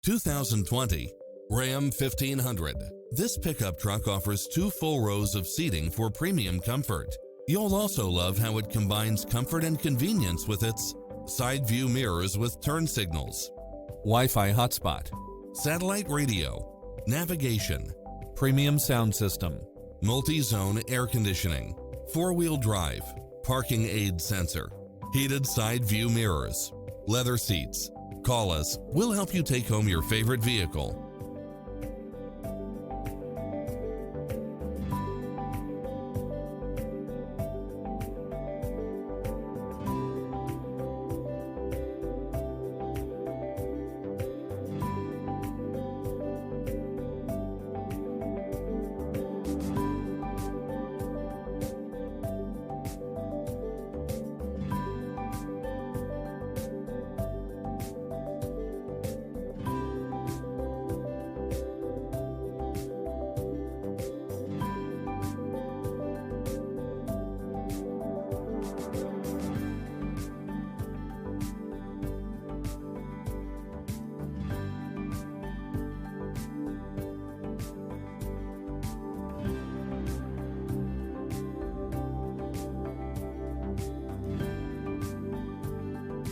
2020 Ram 1500. This pickup truck offers 2 full rows of seating for premium comfort. You'll also love how it combines comfort and convenience with its side view mirrors with turn signals, Wi-Fi hotspot, satellite radio, navigation, premium sound system, multi-zone air conditioning, 4-wheel drive, parking aid sensor, heated side view mirrors, leather seats. Call us. We'll help you take home your favorite vehicle.